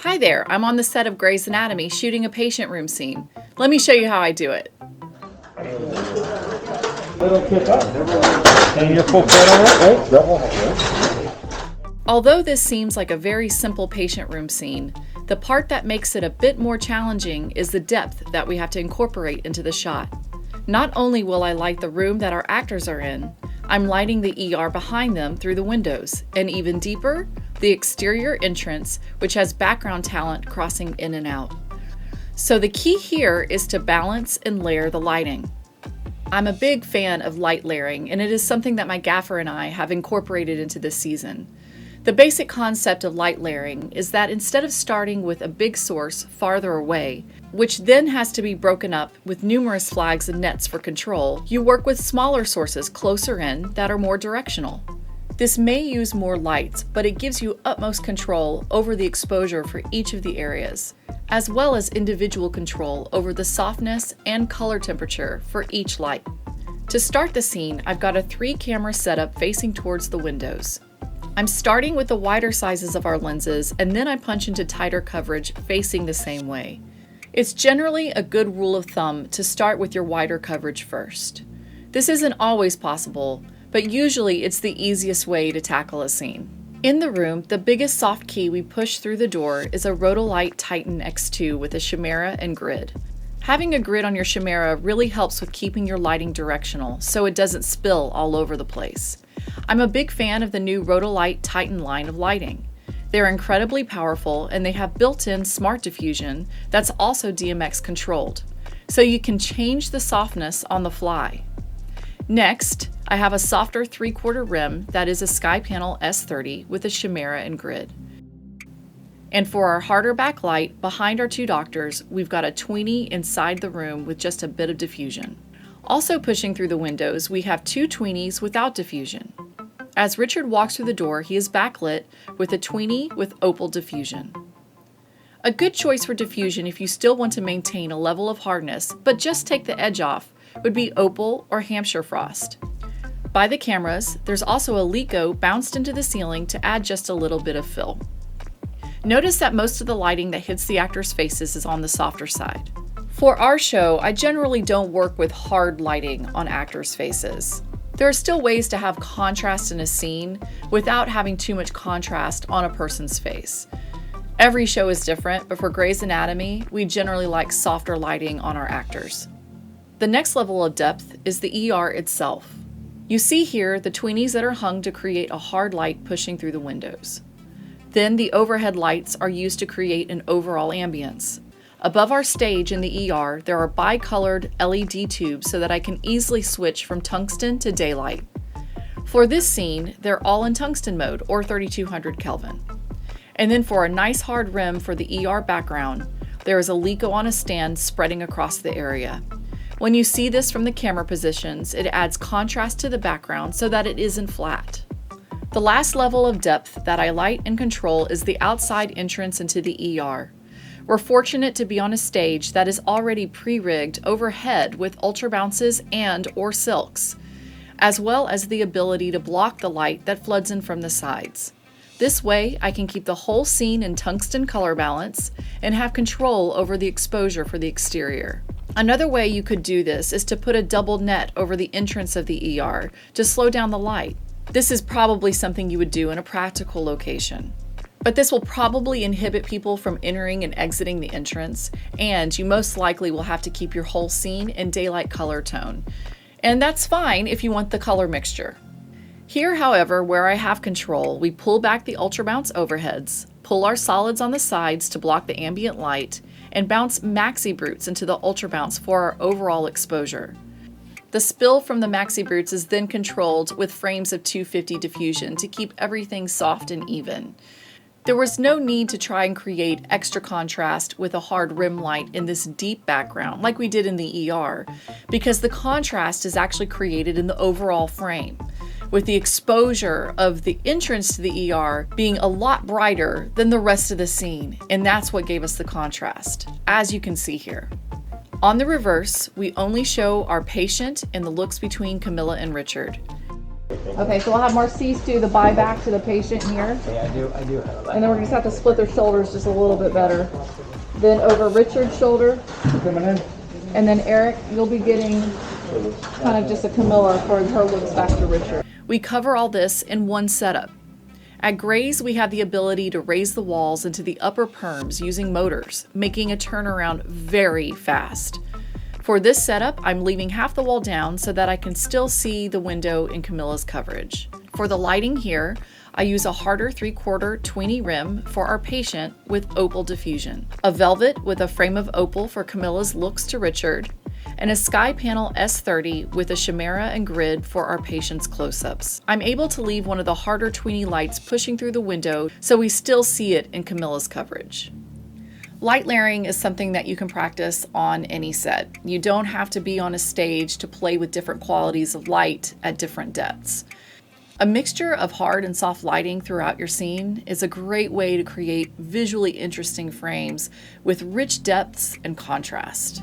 Hi there, I'm on the set of Grey's Anatomy shooting a patient room scene. Let me show you how I do it. Little kick up. And your full foot on it. Although this seems like a very simple patient room scene, the part that makes it a bit more challenging is the depth that we have to incorporate into the shot. Not only will I light the room that our actors are in, I'm lighting the ER behind them through the windows, and even deeper, the exterior entrance, which has background talent crossing in and out. So the key here is to balance and layer the lighting. I'm a big fan of light layering, and it is something that my gaffer and I have incorporated into this season. The basic concept of light layering is that instead of starting with a big source farther away, which then has to be broken up with numerous flags and nets for control, you work with smaller sources closer in that are more directional. This may use more lights, but it gives you utmost control over the exposure for each of the areas, as well as individual control over the softness and color temperature for each light. To start the scene, I've got a 3-camera setup facing towards the windows. I'm starting with the wider sizes of our lenses, and then I punch into tighter coverage facing the same way. It's generally a good rule of thumb to start with your wider coverage first. This isn't always possible, but usually it's the easiest way to tackle a scene. In the room, the biggest soft key we push through the door is a Rotolite Titan X2 with a Chimera and grid. Having a grid on your Chimera really helps with keeping your lighting directional so it doesn't spill all over the place. I'm a big fan of the new Rotolite Titan line of lighting. They're incredibly powerful, and they have built-in smart diffusion that's also DMX controlled, so you can change the softness on the fly. Next, I have a softer 3/4 rim that is a SkyPanel S30 with a Chimera and grid. And for our harder backlight, behind our 2 doctors, we've got a tweenie inside the room with just a bit of diffusion. Also pushing through the windows, we have 2 tweenies without diffusion. As Richard walks through the door, he is backlit with a tweenie with opal diffusion. A good choice for diffusion if you still want to maintain a level of hardness, but just take the edge off, would be opal or Hampshire frost. By the cameras, there's also a Lico bounced into the ceiling to add just a little bit of fill. Notice that most of the lighting that hits the actors' faces is on the softer side. For our show, I generally don't work with hard lighting on actors' faces. There are still ways to have contrast in a scene without having too much contrast on a person's face. Every show is different, but for Grey's Anatomy, we generally like softer lighting on our actors. The next level of depth is the ER itself. You see here the tweenies that are hung to create a hard light pushing through the windows. Then the overhead lights are used to create an overall ambience. Above our stage in the ER, there are bicolored LED tubes so that I can easily switch from tungsten to daylight. For this scene, they're all in tungsten mode, or 3200 Kelvin. And then for a nice hard rim for the ER background, there is a Lico on a stand spreading across the area. When you see this from the camera positions, it adds contrast to the background so that it isn't flat. The last level of depth that I light and control is the outside entrance into the ER. We're fortunate to be on a stage that is already pre-rigged overhead with ultra bounces and/or silks, as well as the ability to block the light that floods in from the sides. This way, I can keep the whole scene in tungsten color balance and have control over the exposure for the exterior. Another way you could do this is to put a double net over the entrance of the ER to slow down the light. This is probably something you would do in a practical location. But this will probably inhibit people from entering and exiting the entrance, and you most likely will have to keep your whole scene in daylight color tone. And that's fine if you want the color mixture. Here, however, where I have control, we pull back the ultra bounce overheads, pull our solids on the sides to block the ambient light, and bounce maxi brutes into the ultra bounce for our overall exposure. The spill from the maxi brutes is then controlled with frames of 250 diffusion to keep everything soft and even. There was no need to try and create extra contrast with a hard rim light in this deep background like we did in the ER, because the contrast is actually created in the overall frame, with the exposure of the entrance to the ER being a lot brighter than the rest of the scene, and that's what gave us the contrast, as you can see here. On the reverse, we only show our patient and the looks between Camilla and Richard. Okay, so we'll have Marcise do the buyback to the patient here. Yeah, I do have that. And then we're going to have to split their shoulders just a little bit better. Then over Richard's shoulder. Coming in. And then Eric, you'll be getting kind of just a Camilla for her looks back to Richard. We cover all this in one setup. At Gray's, we have the ability to raise the walls into the upper perms using motors, making a turnaround very fast. For this setup, I'm leaving half the wall down so that I can still see the window in Camilla's coverage. For the lighting here, I use a harder 3/4 tweeny rim for our patient with opal diffusion, a velvet with a frame of opal for Camilla's looks to Richard, and a Sky Panel S30 with a chimera and grid for our patient's close-ups. I'm able to leave one of the harder tweeny lights pushing through the window so we still see it in Camilla's coverage. Light layering is something that you can practice on any set. You don't have to be on a stage to play with different qualities of light at different depths. A mixture of hard and soft lighting throughout your scene is a great way to create visually interesting frames with rich depths and contrast.